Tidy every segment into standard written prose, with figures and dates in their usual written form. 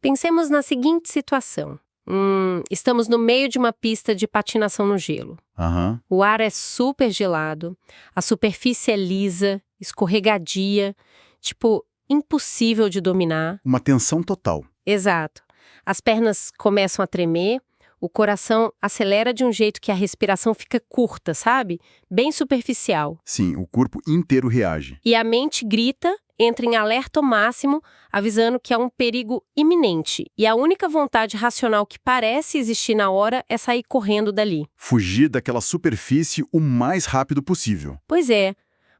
Pensemos na seguinte situação. Estamos no meio de uma pista de patinação no gelo. Aham. O ar é super gelado, a superfície é lisa, escorregadia, tipo, impossível de dominar. Uma tensão total. Exato. As pernas começam a tremer, o coração acelera de um jeito que a respiração fica curta, sabe? Bem superficial. Sim, o corpo inteiro reage. E a mente grita, entra em alerta máximo, avisando que há um perigo iminente. E a única vontade racional que parece existir na hora é sair correndo dali. Fugir daquela superfície o mais rápido possível. Pois é,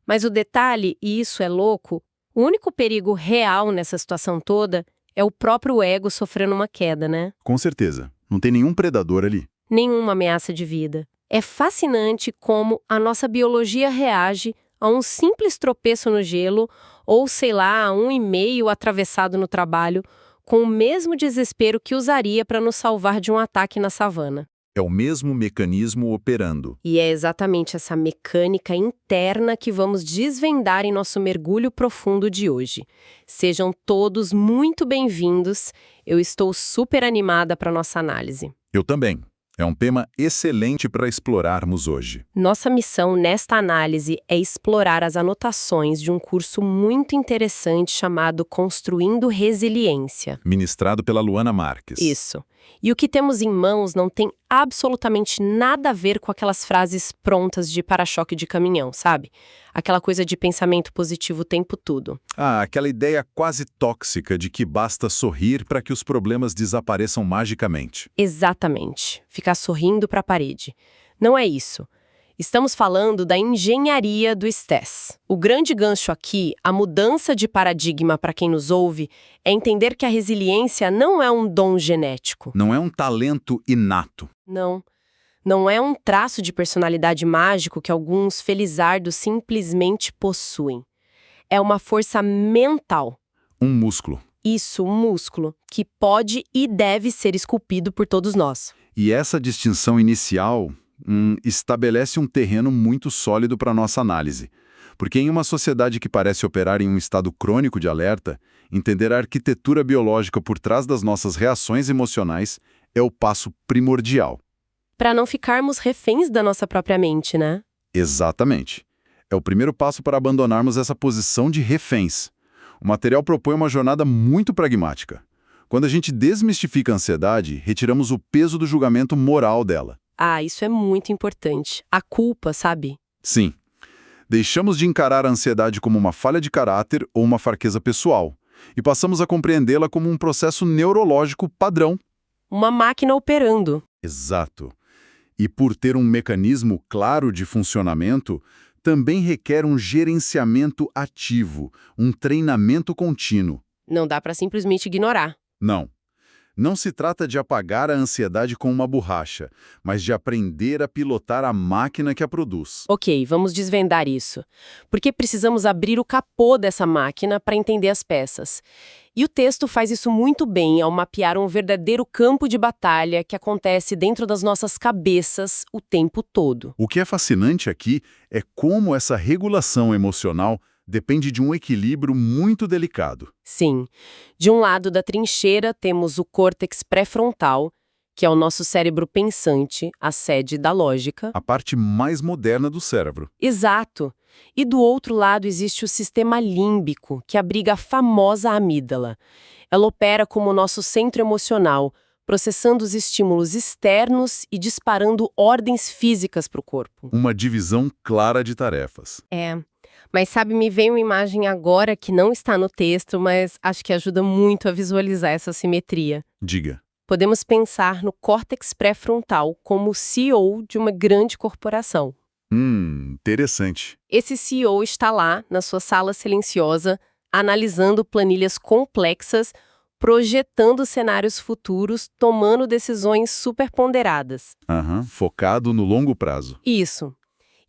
mas o detalhe, e isso é louco, o único perigo real nessa situação toda é o próprio ego sofrendo uma queda, né? Com certeza. Não tem nenhum predador ali. Nenhuma ameaça de vida. É fascinante como a nossa biologia reage a um simples tropeço no gelo ou, sei lá, a um e-mail atravessado no trabalho, com o mesmo desespero que usaria para nos salvar de um ataque na savana. É o mesmo mecanismo operando. E é exatamente essa mecânica interna que vamos desvendar em nosso mergulho profundo de hoje. Sejam todos muito bem-vindos. Eu estou super animada para nossa análise. Eu também. É um tema excelente para explorarmos hoje. Nossa missão nesta análise é explorar as anotações de um curso muito interessante chamado Construindo Resiliência. Ministrado pela Luana Marques. Isso. E o que temos em mãos não tem absolutamente nada a ver com aquelas frases prontas de para-choque de caminhão, sabe? Aquela coisa de pensamento positivo o tempo todo. Aquela ideia quase tóxica de que basta sorrir para que os problemas desapareçam magicamente. Exatamente. Ficar sorrindo para a parede. Não é isso. Estamos falando da engenharia do STESS. O grande gancho aqui, a mudança de paradigma para quem nos ouve, é entender que a resiliência não é um dom genético. Não é um talento inato. Não. Não é um traço de personalidade mágico que alguns felizardos simplesmente possuem. É uma força mental. Um músculo. Isso, um músculo, que pode e deve ser esculpido por todos nós. E essa distinção inicial estabelece um terreno muito sólido para nossa análise. Porque em uma sociedade que parece operar em um estado crônico de alerta, entender a arquitetura biológica por trás das nossas reações emocionais é o passo primordial. Para não ficarmos reféns da nossa própria mente, né? Exatamente. É o primeiro passo para abandonarmos essa posição de reféns. O material propõe uma jornada muito pragmática. Quando a gente desmistifica a ansiedade, retiramos o peso do julgamento moral dela. Isso é muito importante. A culpa, sabe? Sim. Deixamos de encarar a ansiedade como uma falha de caráter ou uma fraqueza pessoal, e passamos a compreendê-la como um processo neurológico padrão. Uma máquina operando. Exato. E por ter um mecanismo claro de funcionamento, também requer um gerenciamento ativo, um treinamento contínuo. Não dá para simplesmente ignorar. Não. Não se trata de apagar a ansiedade com uma borracha, mas de aprender a pilotar a máquina que a produz. Ok, vamos desvendar isso. Porque precisamos abrir o capô dessa máquina para entender as peças. E o texto faz isso muito bem ao mapear um verdadeiro campo de batalha que acontece dentro das nossas cabeças o tempo todo. O que é fascinante aqui é como essa regulação emocional depende de um equilíbrio muito delicado. Sim. De um lado da trincheira temos o córtex pré-frontal, que é o nosso cérebro pensante, a sede da lógica. A parte mais moderna do cérebro. Exato. E do outro lado existe o sistema límbico, que abriga a famosa amígdala. Ela opera como o nosso centro emocional, processando os estímulos externos e disparando ordens físicas para o corpo. Uma divisão clara de tarefas. Mas sabe, me veio uma imagem agora que não está no texto, mas acho que ajuda muito a visualizar essa simetria. Diga. Podemos pensar no córtex pré-frontal como o CEO de uma grande corporação. Interessante. Esse CEO está lá, na sua sala silenciosa, analisando planilhas complexas, projetando cenários futuros, tomando decisões superponderadas. Focado no longo prazo. Isso.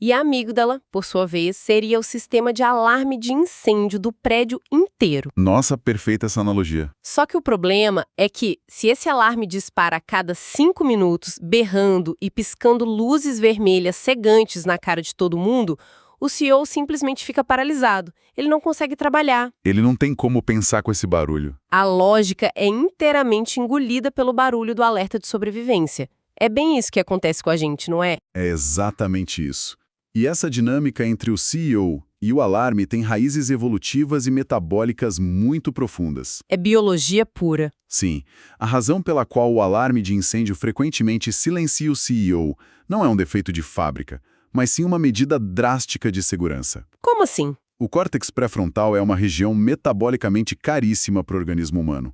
E a amígdala, por sua vez, seria o sistema de alarme de incêndio do prédio inteiro. Nossa, perfeita essa analogia. Só que o problema é que, se esse alarme dispara a cada 5 minutos, berrando e piscando luzes vermelhas cegantes na cara de todo mundo, o CEO simplesmente fica paralisado. Ele não consegue trabalhar. Ele não tem como pensar com esse barulho. A lógica é inteiramente engolida pelo barulho do alerta de sobrevivência. É bem isso que acontece com a gente, não é? É exatamente isso. E essa dinâmica entre o CEO e o alarme tem raízes evolutivas e metabólicas muito profundas. É biologia pura. Sim, a razão pela qual o alarme de incêndio frequentemente silencia o CEO não é um defeito de fábrica, mas sim uma medida drástica de segurança. Como assim? O córtex pré-frontal é uma região metabolicamente caríssima para o organismo humano.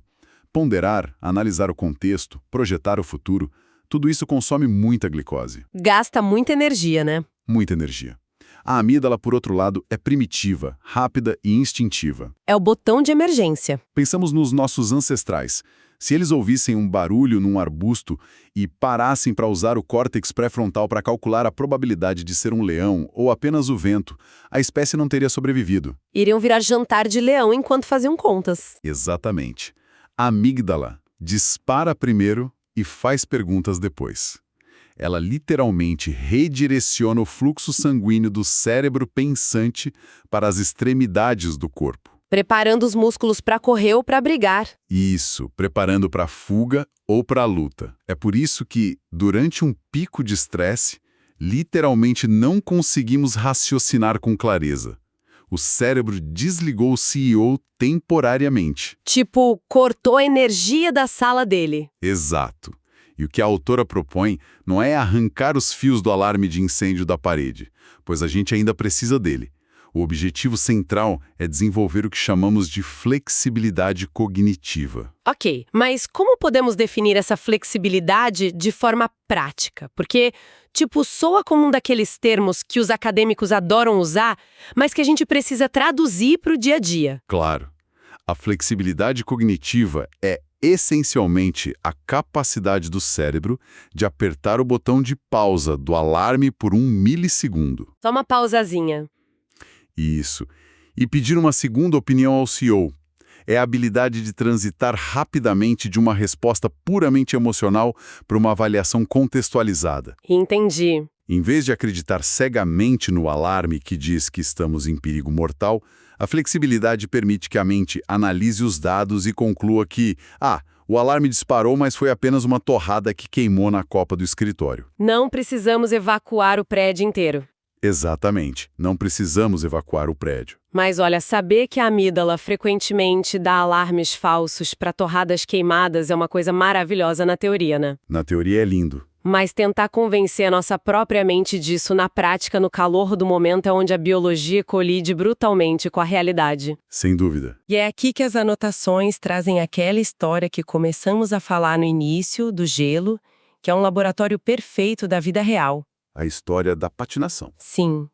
Ponderar, analisar o contexto, projetar o futuro, tudo isso consome muita glicose. Gasta muita energia, né? Muita energia. A amígdala, por outro lado, é primitiva, rápida e instintiva. É o botão de emergência. Pensamos nos nossos ancestrais. Se eles ouvissem um barulho num arbusto e parassem para usar o córtex pré-frontal para calcular a probabilidade de ser um leão ou apenas o vento, a espécie não teria sobrevivido. Iriam virar jantar de leão enquanto faziam contas. Exatamente. A amígdala dispara primeiro e faz perguntas depois. Ela literalmente redireciona o fluxo sanguíneo do cérebro pensante para as extremidades do corpo. Preparando os músculos para correr ou para brigar. Isso, preparando para a fuga ou para a luta. É por isso que, durante um pico de estresse, literalmente não conseguimos raciocinar com clareza. O cérebro desligou o CEO temporariamente. Tipo, cortou a energia da sala dele. Exato. E o que a autora propõe não é arrancar os fios do alarme de incêndio da parede, pois a gente ainda precisa dele. O objetivo central é desenvolver o que chamamos de flexibilidade cognitiva. Ok, mas como podemos definir essa flexibilidade de forma prática? Porque, soa como um daqueles termos que os acadêmicos adoram usar, mas que a gente precisa traduzir para o dia a dia. Claro, a flexibilidade cognitiva é essencialmente a capacidade do cérebro de apertar o botão de pausa do alarme por 1 milissegundo. Só uma pausazinha. Isso. E pedir uma segunda opinião ao CEO. É a habilidade de transitar rapidamente de uma resposta puramente emocional para uma avaliação contextualizada. Entendi. Em vez de acreditar cegamente no alarme que diz que estamos em perigo mortal, a flexibilidade permite que a mente analise os dados e conclua que, o alarme disparou, mas foi apenas uma torrada que queimou na copa do escritório. Não precisamos evacuar o prédio inteiro. Exatamente. Não precisamos evacuar o prédio. Mas olha, saber que a amígdala frequentemente dá alarmes falsos para torradas queimadas é uma coisa maravilhosa na teoria, né? Na teoria é lindo. Mas tentar convencer a nossa própria mente disso na prática, no calor do momento, é onde a biologia colide brutalmente com a realidade. Sem dúvida. E é aqui que as anotações trazem aquela história que começamos a falar no início, do gelo, que é um laboratório perfeito da vida real. A história da patinação. Sim.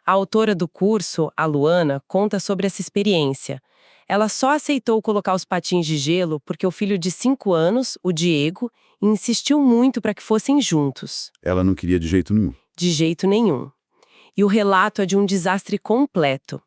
A autora do curso, a Luana, conta sobre essa experiência. Ela só aceitou colocar os patins de gelo porque o filho de 5 anos, o Diego, insistiu muito para que fossem juntos. Ela não queria de jeito nenhum. De jeito nenhum. E o relato é de um desastre completo.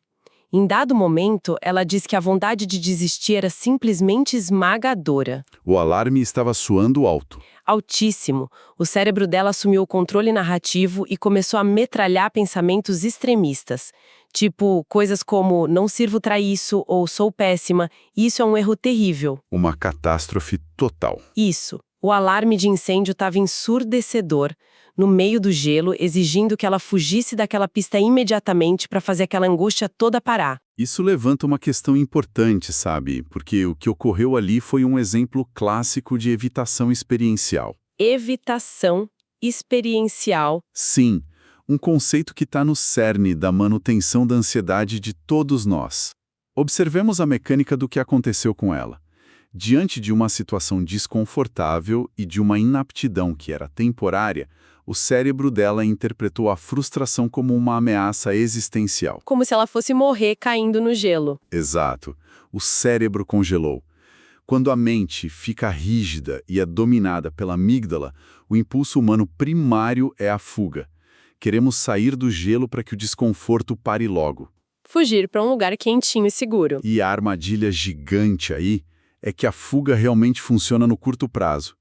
Em dado momento, ela diz que a vontade de desistir era simplesmente esmagadora. O alarme estava soando alto. Altíssimo. O cérebro dela assumiu o controle narrativo e começou a metralhar pensamentos extremistas. Tipo, coisas como, não sirvo para isso ou sou péssima, isso é um erro terrível. Uma catástrofe total. Isso. O alarme de incêndio estava ensurdecedor, no meio do gelo, exigindo que ela fugisse daquela pista imediatamente para fazer aquela angústia toda parar. Isso levanta uma questão importante, sabe? Porque o que ocorreu ali foi um exemplo clássico de evitação experiencial. Evitação experiencial. Sim, um conceito que está no cerne da manutenção da ansiedade de todos nós. Observemos a mecânica do que aconteceu com ela. Diante de uma situação desconfortável e de uma inaptidão que era temporária, o cérebro dela interpretou a frustração como uma ameaça existencial. Como se ela fosse morrer caindo no gelo. Exato. O cérebro congelou. Quando a mente fica rígida e é dominada pela amígdala, o impulso humano primário é a fuga. Queremos sair do gelo para que o desconforto pare logo. Fugir para um lugar quentinho e seguro. E a armadilha gigante aí é que a fuga realmente funciona no curto prazo.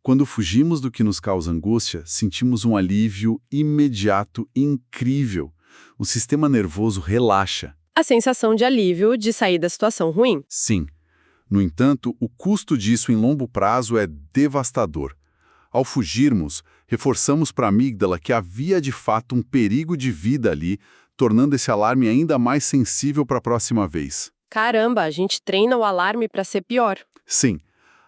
Quando fugimos do que nos causa angústia, sentimos um alívio imediato incrível, O sistema nervoso relaxa. A sensação de alívio de sair da situação ruim. Sim. No entanto, o custo disso em longo prazo é devastador. Ao fugirmos, reforçamos para a amígdala que havia de fato um perigo de vida ali, tornando esse alarme ainda mais sensível para a próxima vez. Caramba, a gente treina o alarme para ser pior. Sim,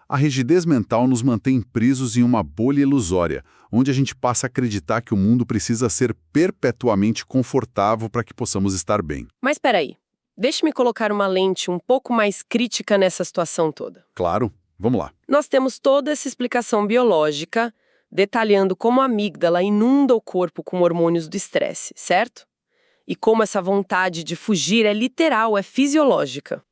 a rigidez mental nos mantém presos em uma bolha ilusória, onde a gente passa a acreditar que o mundo precisa ser perpetuamente confortável para que possamos estar bem. Mas espera aí, deixe-me colocar uma lente um pouco mais crítica nessa situação toda. Claro, vamos lá. Nós temos toda essa explicação biológica, detalhando como a amígdala inunda o corpo com hormônios do estresse, certo? E como essa vontade de fugir é literal, é fisiológica.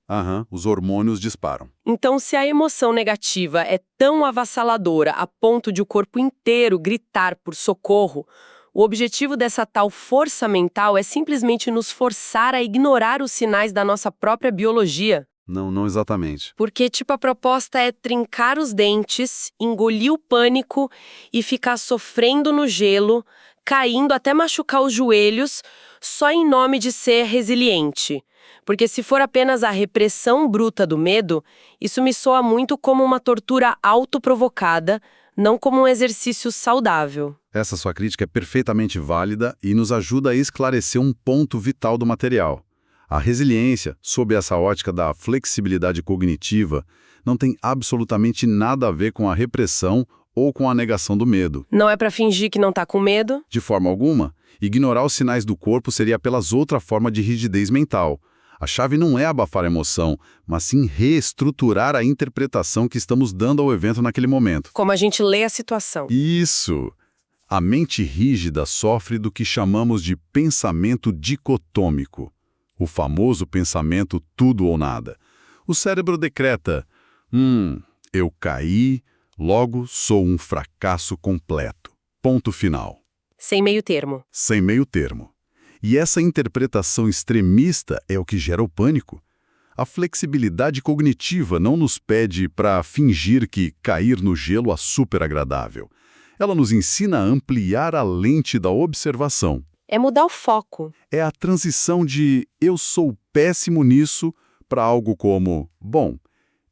Os hormônios disparam. Então, se a emoção negativa é tão avassaladora a ponto de o corpo inteiro gritar por socorro, o objetivo dessa tal força mental é simplesmente nos forçar a ignorar os sinais da nossa própria biologia. Não exatamente. Porque, a proposta é trincar os dentes, engolir o pânico e ficar sofrendo no gelo, caindo até machucar os joelhos, só em nome de ser resiliente. Porque se for apenas a repressão bruta do medo, isso me soa muito como uma tortura autoprovocada, não como um exercício saudável. Essa sua crítica é perfeitamente válida e nos ajuda a esclarecer um ponto vital do material. A resiliência, sob essa ótica da flexibilidade cognitiva, não tem absolutamente nada a ver com a repressão ou com a negação do medo. Não é para fingir que não tá com medo? De forma alguma, ignorar os sinais do corpo seria apenas outra forma de rigidez mental. A chave não é abafar a emoção, mas sim reestruturar a interpretação que estamos dando ao evento naquele momento. Como a gente lê a situação. Isso! A mente rígida sofre do que chamamos de pensamento dicotômico. O famoso pensamento tudo ou nada. O cérebro decreta, eu caí, logo sou um fracasso completo. Ponto final. Sem meio termo. Sem meio termo. E essa interpretação extremista é o que gera o pânico. A flexibilidade cognitiva não nos pede para fingir que cair no gelo é super agradável. Ela nos ensina a ampliar a lente da observação. É mudar o foco. É a transição de eu sou péssimo nisso para algo como, bom,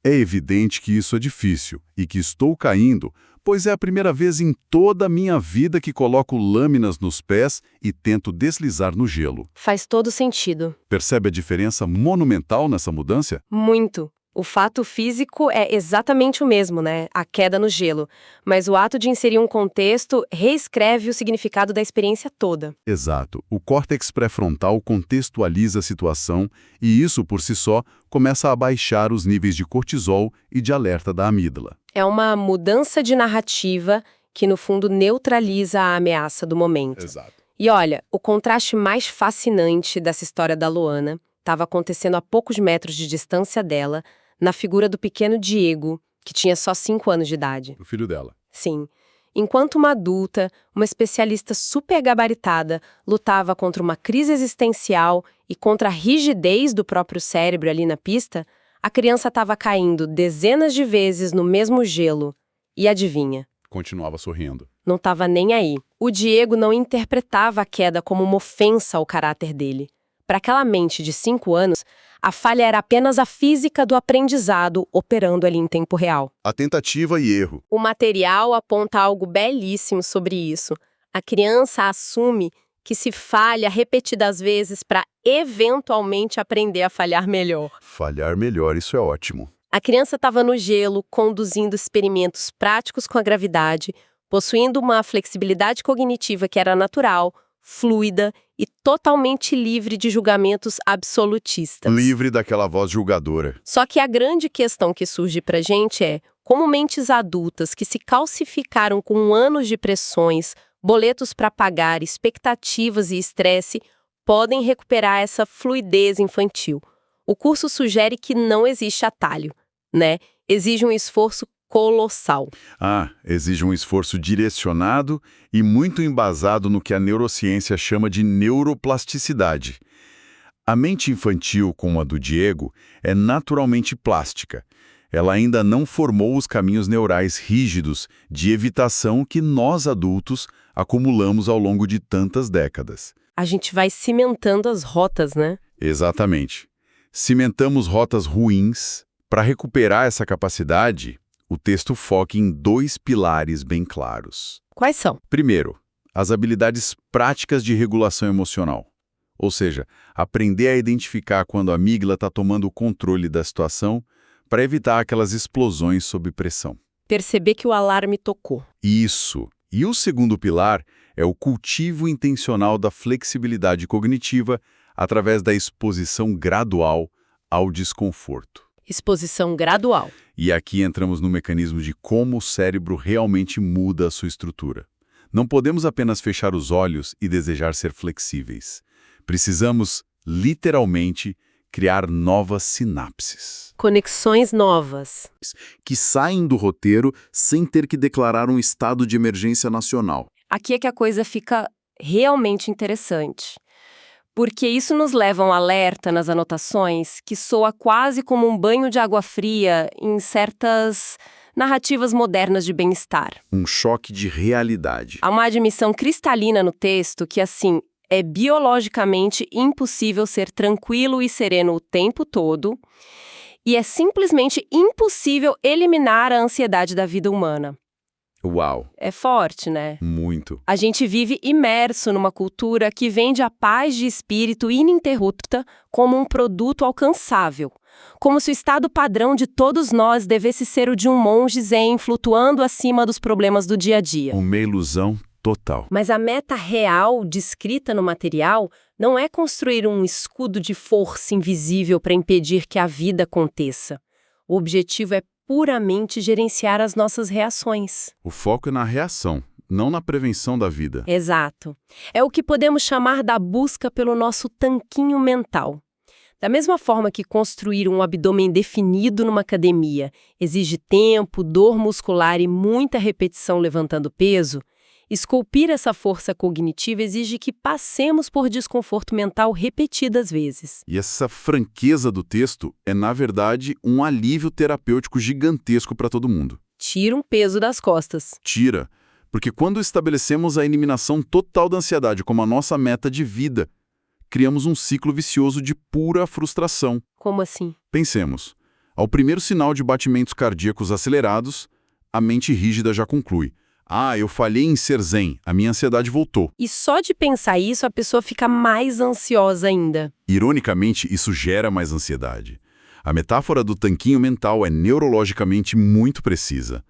é evidente que isso é difícil e que estou caindo, pois é a primeira vez em toda a minha vida que coloco lâminas nos pés e tento deslizar no gelo. Faz todo sentido. Percebe a diferença monumental nessa mudança? Muito. O fato físico é exatamente o mesmo, né? A queda no gelo. Mas o ato de inserir um contexto reescreve o significado da experiência toda. Exato. O córtex pré-frontal contextualiza a situação e isso, por si só, começa a baixar os níveis de cortisol e de alerta da amígdala. É uma mudança de narrativa que, no fundo, neutraliza a ameaça do momento. Exato. E olha, o contraste mais fascinante dessa história da Luana estava acontecendo a poucos metros de distância dela, na figura do pequeno Diego, que tinha só 5 anos de idade. O filho dela. Sim. Enquanto uma adulta, uma especialista super gabaritada, lutava contra uma crise existencial e contra a rigidez do próprio cérebro ali na pista, a criança estava caindo dezenas de vezes no mesmo gelo. E adivinha? Continuava sorrindo. Não estava nem aí. O Diego não interpretava a queda como uma ofensa ao caráter dele. Para aquela mente de 5 anos, a falha era apenas a física do aprendizado operando ali em tempo real. A tentativa e erro. O material aponta algo belíssimo sobre isso. A criança assume que se falha repetidas vezes para eventualmente aprender a falhar melhor. Falhar melhor, isso é ótimo. A criança estava no gelo, conduzindo experimentos práticos com a gravidade, possuindo uma flexibilidade cognitiva que era natural, fluida e totalmente livre de julgamentos absolutistas. Livre daquela voz julgadora. Só que a grande questão que surge pra gente é como mentes adultas que se calcificaram com anos de pressões, boletos para pagar, expectativas e estresse podem recuperar essa fluidez infantil. O curso sugere que não existe atalho, né? Exige um esforço colossal. Exige um esforço direcionado e muito embasado no que a neurociência chama de neuroplasticidade. A mente infantil, como a do Diego, é naturalmente plástica. Ela ainda não formou os caminhos neurais rígidos de evitação que nós, adultos, acumulamos ao longo de tantas décadas. A gente vai cimentando as rotas, né? Exatamente. Cimentamos rotas ruins. Para recuperar essa capacidade, o texto foca em 2 pilares bem claros. Quais são? Primeiro, as habilidades práticas de regulação emocional. Ou seja, aprender a identificar quando a amígdala está tomando o controle da situação para evitar aquelas explosões sob pressão. Perceber que o alarme tocou. Isso. E o segundo pilar é o cultivo intencional da flexibilidade cognitiva através da exposição gradual ao desconforto. Exposição gradual. E aqui entramos no mecanismo de como o cérebro realmente muda a sua estrutura. Não podemos apenas fechar os olhos e desejar ser flexíveis. Precisamos, literalmente, criar novas sinapses. Conexões novas. Que saem do roteiro sem ter que declarar um estado de emergência nacional. Aqui é que a coisa fica realmente interessante. Porque isso nos leva a um alerta nas anotações que soa quase como um banho de água fria em certas narrativas modernas de bem-estar. Um choque de realidade. Há uma admissão cristalina no texto que, assim, é biologicamente impossível ser tranquilo e sereno o tempo todo, e é simplesmente impossível eliminar a ansiedade da vida humana. Uau! É forte, né? Muito. A gente vive imerso numa cultura que vende a paz de espírito ininterrupta como um produto alcançável, como se o estado padrão de todos nós devesse ser o de um monge zen flutuando acima dos problemas do dia a dia. Uma ilusão total. Mas a meta real descrita no material não é construir um escudo de força invisível para impedir que a vida aconteça. O objetivo é puramente gerenciar as nossas reações. O foco é na reação, não na prevenção da vida. Exato. É o que podemos chamar da busca pelo nosso tanquinho mental. Da mesma forma que construir um abdômen definido numa academia exige tempo, dor muscular e muita repetição levantando peso, esculpir essa força cognitiva exige que passemos por desconforto mental repetidas vezes. E essa franqueza do texto é, na verdade, um alívio terapêutico gigantesco para todo mundo. Tira um peso das costas. Tira, porque quando estabelecemos a eliminação total da ansiedade como a nossa meta de vida, criamos um ciclo vicioso de pura frustração. Como assim? Pensemos, ao primeiro sinal de batimentos cardíacos acelerados, a mente rígida já conclui: ah, eu falhei em ser zen, a minha ansiedade voltou. E só de pensar isso, a pessoa fica mais ansiosa ainda. Ironicamente, isso gera mais ansiedade. A metáfora do tanquinho mental é neurologicamente muito precisa.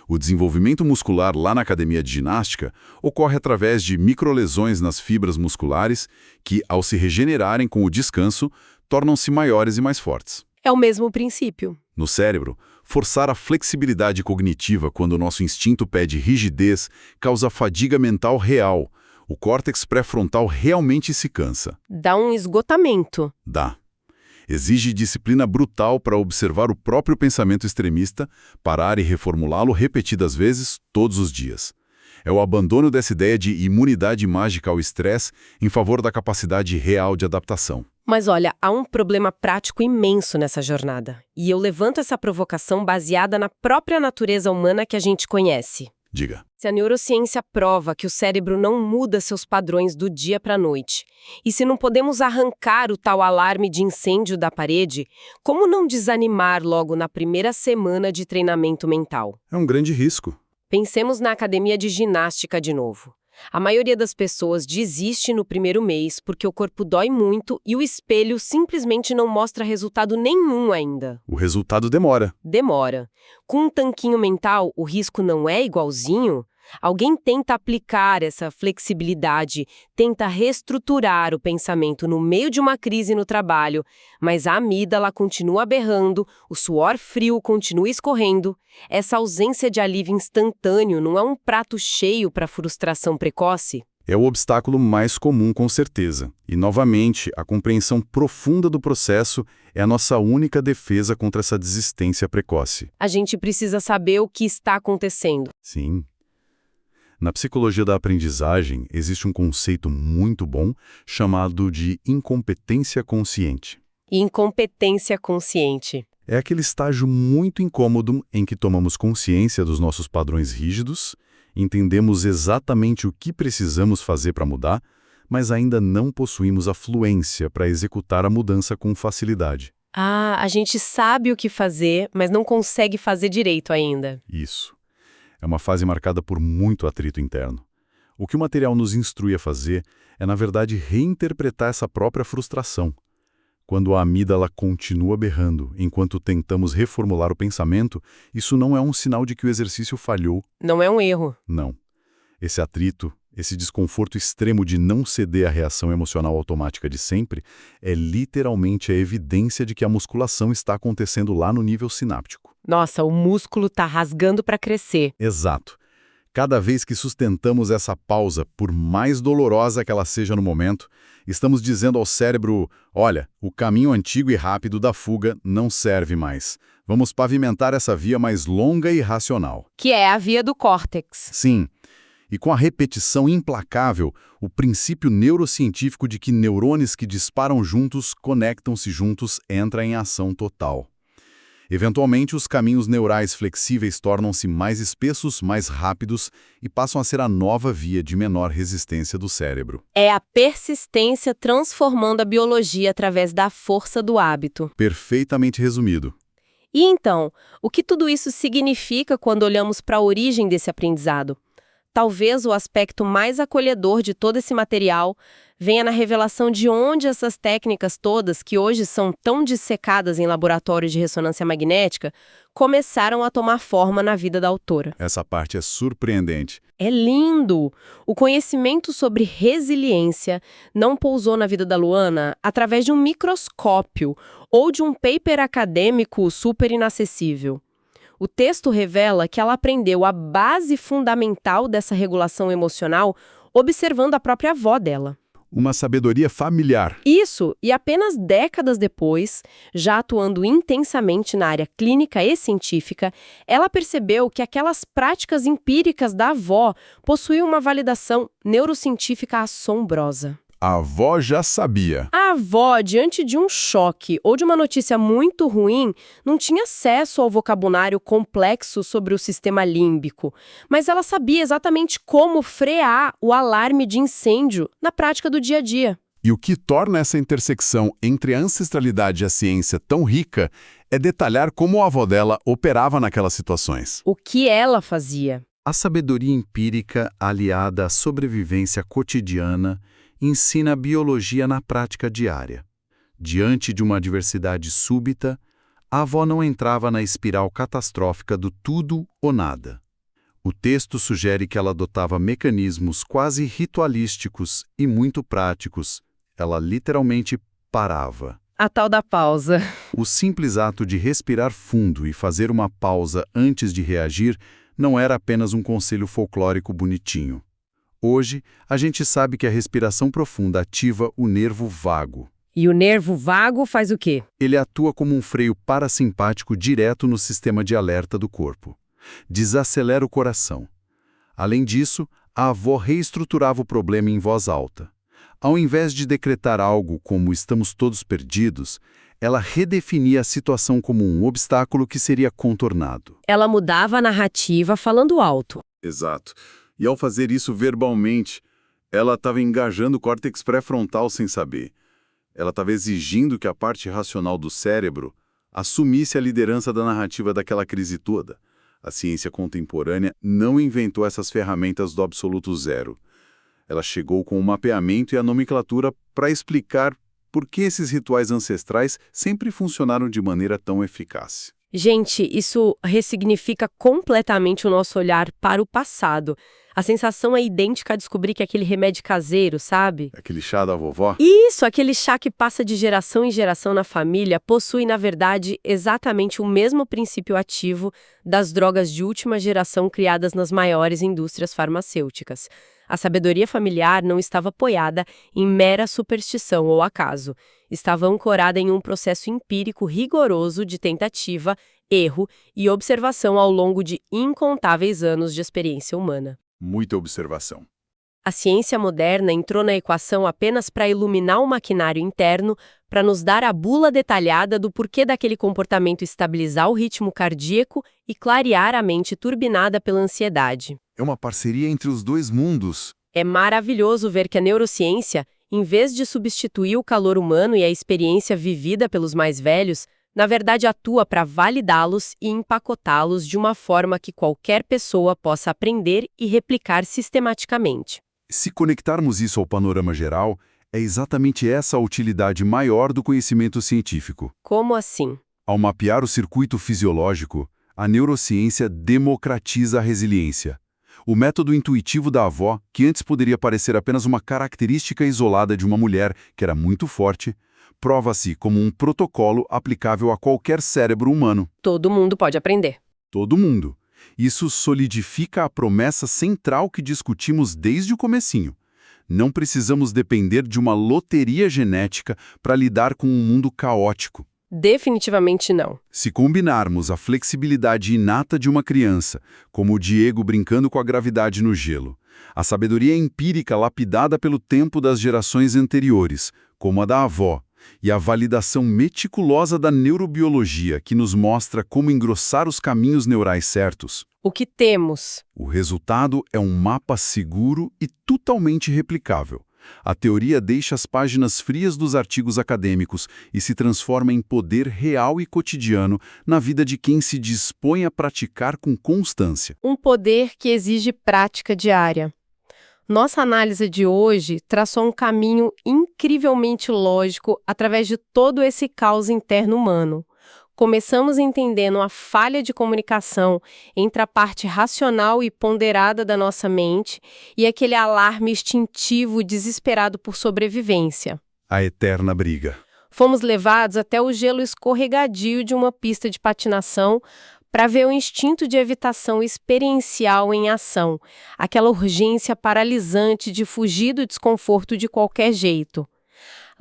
O desenvolvimento muscular lá na academia de ginástica ocorre através de microlesões nas fibras musculares que, ao se regenerarem com o descanso, tornam-se maiores e mais fortes. É o mesmo princípio. No cérebro, forçar a flexibilidade cognitiva quando o nosso instinto pede rigidez causa fadiga mental real. O córtex pré-frontal realmente se cansa. Dá um esgotamento. Dá. Exige disciplina brutal para observar o próprio pensamento extremista, parar e reformulá-lo repetidas vezes, todos os dias. É o abandono dessa ideia de imunidade mágica ao estresse em favor da capacidade real de adaptação. Mas olha, há um problema prático imenso nessa jornada. E eu levanto essa provocação baseada na própria natureza humana que a gente conhece. Diga. Se a neurociência prova que o cérebro não muda seus padrões do dia para a noite, e se não podemos arrancar o tal alarme de incêndio da parede, como não desanimar logo na primeira semana de treinamento mental? É um grande risco. Pensemos na academia de ginástica de novo. A maioria das pessoas desiste no primeiro mês porque o corpo dói muito e o espelho simplesmente não mostra resultado nenhum ainda. O resultado demora. Demora. Com um tanquinho mental, o risco não é igualzinho? Alguém tenta aplicar essa flexibilidade, tenta reestruturar o pensamento no meio de uma crise no trabalho, mas a amígdala continua berrando, o suor frio continua escorrendo. Essa ausência de alívio instantâneo não é um prato cheio para frustração precoce? É o obstáculo mais comum, com certeza. E, novamente, a compreensão profunda do processo é a nossa única defesa contra essa desistência precoce. A gente precisa saber o que está acontecendo. Sim. Na psicologia da aprendizagem, existe um conceito muito bom chamado de incompetência consciente. Incompetência consciente. É aquele estágio muito incômodo em que tomamos consciência dos nossos padrões rígidos, entendemos exatamente o que precisamos fazer para mudar, mas ainda não possuímos a fluência para executar a mudança com facilidade. Ah, a gente sabe o que fazer, mas não consegue fazer direito ainda. Isso. É uma fase marcada por muito atrito interno. O que o material nos instrui a fazer é, na verdade, reinterpretar essa própria frustração. Quando a amígdala continua berrando enquanto tentamos reformular o pensamento, isso não é um sinal de que o exercício falhou. Não é um erro. Não. Esse atrito, esse desconforto extremo de não ceder à reação emocional automática de sempre, é literalmente a evidência de que a musculação está acontecendo lá no nível sináptico. Nossa, o músculo tá rasgando para crescer. Exato. Cada vez que sustentamos essa pausa, por mais dolorosa que ela seja no momento, estamos dizendo ao cérebro, olha, o caminho antigo e rápido da fuga não serve mais. Vamos pavimentar essa via mais longa e racional. Que é a via do córtex. Sim. E com a repetição implacável, o princípio neurocientífico de que neurônios que disparam juntos, conectam-se juntos, entra em ação total. Eventualmente, os caminhos neurais flexíveis tornam-se mais espessos, mais rápidos e passam a ser a nova via de menor resistência do cérebro. É a persistência transformando a biologia através da força do hábito. Perfeitamente resumido. E então, o que tudo isso significa quando olhamos para a origem desse aprendizado? Talvez o aspecto mais acolhedor de todo esse material venha na revelação de onde essas técnicas todas, que hoje são tão dissecadas em laboratórios de ressonância magnética, começaram a tomar forma na vida da autora. Essa parte é surpreendente. É lindo! O conhecimento sobre resiliência não pousou na vida da Luana através de um microscópio ou de um paper acadêmico super inacessível. O texto revela que ela aprendeu a base fundamental dessa regulação emocional observando a própria avó dela. Uma sabedoria familiar. Isso, e apenas décadas depois, já atuando intensamente na área clínica e científica, ela percebeu que aquelas práticas empíricas da avó possuíam uma validação neurocientífica assombrosa. A avó já sabia. A avó, diante de um choque ou de uma notícia muito ruim, não tinha acesso ao vocabulário complexo sobre o sistema límbico, mas ela sabia exatamente como frear o alarme de incêndio na prática do dia a dia. E o que torna essa intersecção entre a ancestralidade e a ciência tão rica é detalhar como a avó dela operava naquelas situações. O que ela fazia? A sabedoria empírica aliada à sobrevivência cotidiana ensina a biologia na prática diária. Diante de uma adversidade súbita, a avó não entrava na espiral catastrófica do tudo ou nada. O texto sugere que ela adotava mecanismos quase ritualísticos e muito práticos. Ela literalmente parava. A tal da pausa. O simples ato de respirar fundo e fazer uma pausa antes de reagir não era apenas um conselho folclórico bonitinho. Hoje, a gente sabe que a respiração profunda ativa o nervo vago. E o nervo vago faz o quê? Ele atua como um freio parasimpático direto no sistema de alerta do corpo. Desacelera o coração. Além disso, a avó reestruturava o problema em voz alta. Ao invés de decretar algo como "estamos todos perdidos", ela redefinia a situação como um obstáculo que seria contornado. Ela mudava a narrativa falando alto. Exato. E ao fazer isso verbalmente, ela estava engajando o córtex pré-frontal sem saber. Ela estava exigindo que a parte racional do cérebro assumisse a liderança da narrativa daquela crise toda. A ciência contemporânea não inventou essas ferramentas do absoluto zero. Ela chegou com o mapeamento e a nomenclatura para explicar por que esses rituais ancestrais sempre funcionaram de maneira tão eficaz. Gente, isso ressignifica completamente o nosso olhar para o passado. A sensação é idêntica a descobrir que aquele remédio caseiro, sabe? Aquele chá da vovó? Isso, aquele chá que passa de geração em geração na família, possui, na verdade, exatamente o mesmo princípio ativo das drogas de última geração criadas nas maiores indústrias farmacêuticas. A sabedoria familiar não estava apoiada em mera superstição ou acaso. Estava ancorada em um processo empírico rigoroso de tentativa, erro e observação ao longo de incontáveis anos de experiência humana. Muita observação. A ciência moderna entrou na equação apenas para iluminar o maquinário interno, para nos dar a bula detalhada do porquê daquele comportamento estabilizar o ritmo cardíaco e clarear a mente turbinada pela ansiedade. É uma parceria entre os dois mundos. É maravilhoso ver que a neurociência, em vez de substituir o calor humano e a experiência vivida pelos mais velhos, na verdade atua para validá-los e empacotá-los de uma forma que qualquer pessoa possa aprender e replicar sistematicamente. Se conectarmos isso ao panorama geral, é exatamente essa a utilidade maior do conhecimento científico. Como assim? Ao mapear o circuito fisiológico, a neurociência democratiza a resiliência. O método intuitivo da avó, que antes poderia parecer apenas uma característica isolada de uma mulher que era muito forte, prova-se como um protocolo aplicável a qualquer cérebro humano. Todo mundo pode aprender. Todo mundo. Isso solidifica a promessa central que discutimos desde o comecinho. Não precisamos depender de uma loteria genética para lidar com um mundo caótico. Definitivamente não. Se combinarmos a flexibilidade inata de uma criança, como o Diego brincando com a gravidade no gelo, a sabedoria empírica lapidada pelo tempo das gerações anteriores, como a da avó, e a validação meticulosa da neurobiologia que nos mostra como engrossar os caminhos neurais certos, O que temos? o resultado é um mapa seguro e totalmente replicável. A teoria deixa as páginas frias dos artigos acadêmicos e se transforma em poder real e cotidiano na vida de quem se dispõe a praticar com constância. Um poder que exige prática diária. Nossa análise de hoje traçou um caminho incrivelmente lógico através de todo esse caos interno humano. Começamos entendendo a falha de comunicação entre a parte racional e ponderada da nossa mente e aquele alarme instintivo desesperado por sobrevivência. A eterna briga. Fomos levados até o gelo escorregadio de uma pista de patinação para ver o instinto de evitação experiencial em ação, aquela urgência paralisante de fugir do desconforto de qualquer jeito.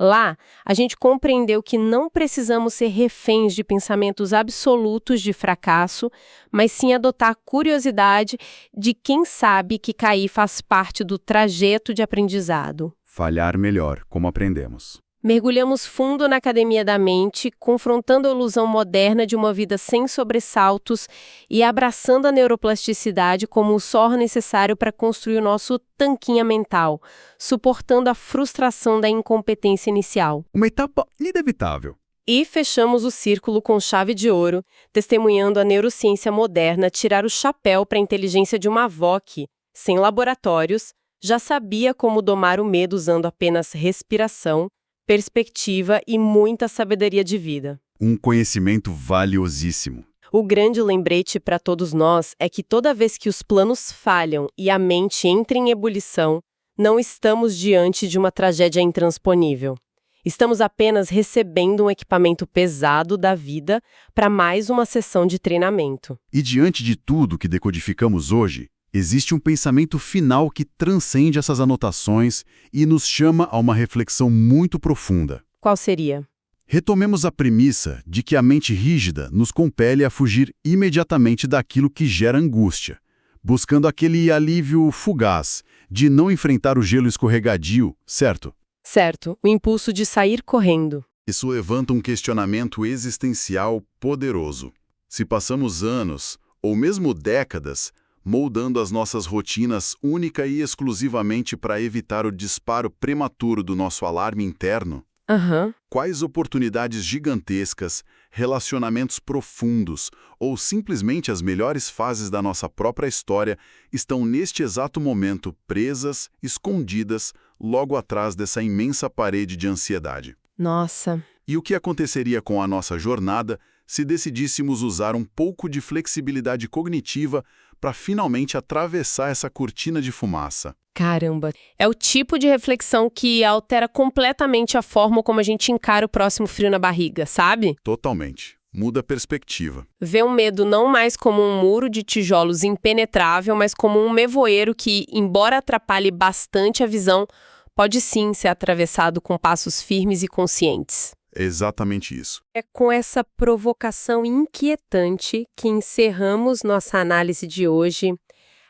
Lá, a gente compreendeu que não precisamos ser reféns de pensamentos absolutos de fracasso, mas sim adotar a curiosidade de quem sabe que cair faz parte do trajeto de aprendizado. Falhar melhor, como aprendemos. Mergulhamos fundo na academia da mente, confrontando a ilusão moderna de uma vida sem sobressaltos e abraçando a neuroplasticidade como o só necessário para construir o nosso tanquinha mental, suportando a frustração da incompetência inicial. Uma etapa inevitável. E fechamos o círculo com chave de ouro, testemunhando a neurociência moderna tirar o chapéu para a inteligência de uma avó que, sem laboratórios, já sabia como domar o medo usando apenas respiração, perspectiva e muita sabedoria de vida. Um conhecimento valiosíssimo. O grande lembrete para todos nós é que toda vez que os planos falham e a mente entra em ebulição, não estamos diante de uma tragédia intransponível. Estamos apenas recebendo um equipamento pesado da vida para mais uma sessão de treinamento. E diante de tudo que decodificamos hoje, existe um pensamento final que transcende essas anotações e nos chama a uma reflexão muito profunda. Qual seria? Retomemos a premissa de que a mente rígida nos compele a fugir imediatamente daquilo que gera angústia, buscando aquele alívio fugaz de não enfrentar o gelo escorregadio, certo? Certo, o impulso de sair correndo. Isso levanta um questionamento existencial poderoso. Se passamos anos, ou mesmo décadas, moldando as nossas rotinas única e exclusivamente para evitar o disparo prematuro do nosso alarme interno, quais oportunidades gigantescas, relacionamentos profundos ou simplesmente as melhores fases da nossa própria história estão neste exato momento presas, escondidas, logo atrás dessa imensa parede de ansiedade? Nossa. E o que aconteceria com a nossa jornada se decidíssemos usar um pouco de flexibilidade cognitiva para finalmente atravessar essa cortina de fumaça? Caramba, é o tipo de reflexão que altera completamente a forma como a gente encara o próximo frio na barriga, sabe? Totalmente. Muda a perspectiva. Vê o medo não mais como um muro de tijolos impenetrável, mas como um nevoeiro que, embora atrapalhe bastante a visão, pode sim ser atravessado com passos firmes e conscientes. É exatamente isso. É com essa provocação inquietante que encerramos nossa análise de hoje.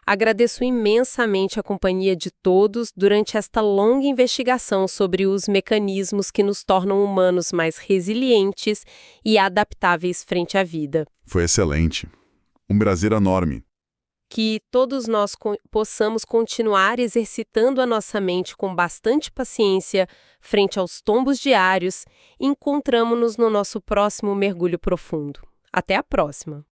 Agradeço imensamente a companhia de todos durante esta longa investigação sobre os mecanismos que nos tornam humanos mais resilientes e adaptáveis frente à vida. Foi excelente. Um prazer enorme. Que todos nós possamos continuar exercitando a nossa mente com bastante paciência frente aos tombos diários e encontramo-nos no nosso próximo mergulho profundo. Até a próxima!